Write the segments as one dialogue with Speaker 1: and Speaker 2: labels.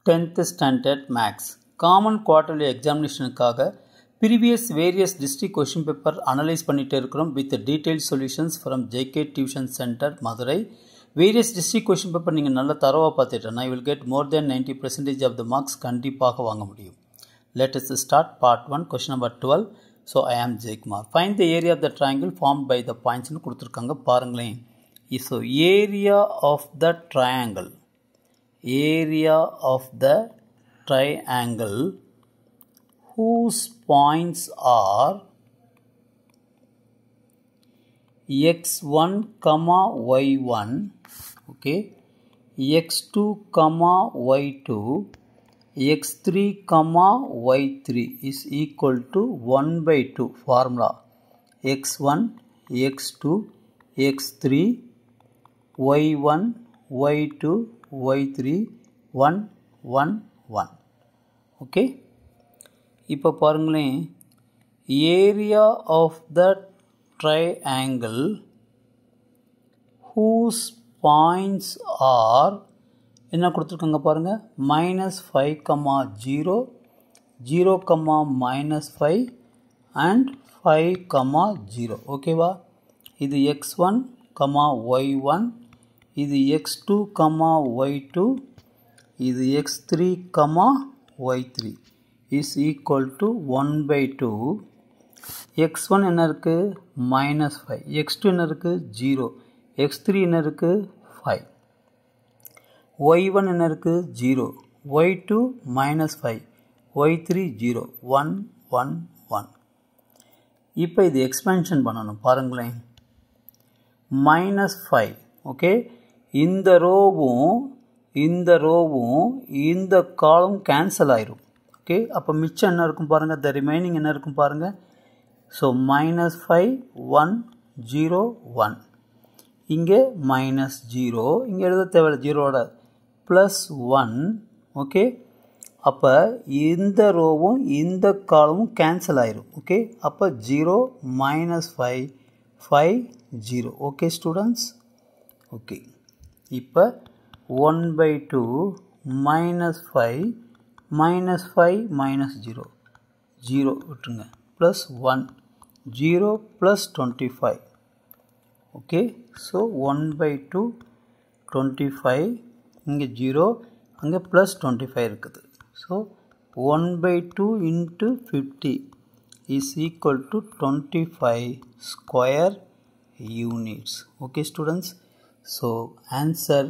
Speaker 1: 10th Standard Maths Common Quarterly Examinationக்காக previous various district question paper analyze பண்ணிட்டு இருக்கிறோம் with detailed solutions from JK Tuition Center Madurai. Various district question paper நீங்கள் நல்ல தரவா பார்த்துட்டேன்னா you will get more than 90% of the marks கண்டிப்பாக வாங்க முடியும். Let us start part 1 question number 12. So I am Jaykumar. Find the area of the triangle formed by the points னு கொடுத்திருக்காங்க பாருங்களேன். So area of the triangle whose points are x1 comma y1, okay, x2 comma y2, x3 comma y3 is equal to 1 by 2 formula x1 x2 x3 y1 y2 y3 1 1 1. okay, இப்போ பாருங்களேன், area of the triangle whose points are என்ன கொடுத்துருக்காங்க பாருங்க, -5, 0, 0, -5 and 5, 0. ஓகேவா? இது x1, y1, இது x2, y2, இது x3, y3 is equal to 1 by 2. x1 என்ன இருக்கு? -5. x2 என்ன இருக்கு? 0. x3 என்ன இருக்கு? 5. y1 என்ன இருக்கு? 0. y2 -5. y3 0. 1 1 1. இப்போ இது எக்ஸ்பென்ஷன் பண்ணணும் பாருங்களேன். -5. ஓகே, இந்த ரோவும் இந்த காலம் கேன்சல் ஆயிரும். ஓகே, அப்போ மிச்சம் என்ன இருக்கும் பாருங்கள், த ரிமைனிங் என்ன இருக்கும் பாருங்கள். ஸோ -5 1 0 1, இங்கே -0, இங்கே எழுத தேவையில்லை, ஜீரோட +1. ஓகே, அப்போ இந்த ரோவும் இந்த காலமும் கேன்சல் ஆயிரும். ஓகே, அப்போ 0 -5 5 0. Okay students, okay. இப்போ 1 by 2 -5 -0 0 விட்டுருங்க, +1 0 +25. ஓகே, ஸோ 1 by 2 25, இங்கே 0, அங்கே +25 இருக்குது. So 1 by 2 into 50 is equal to 25 square units. Okay students, so answer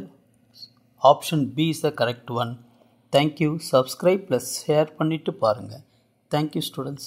Speaker 1: option B is the correct one. Thank you. Subscribe plus share பண்ணிட்டு பாருங்க. Thank you students.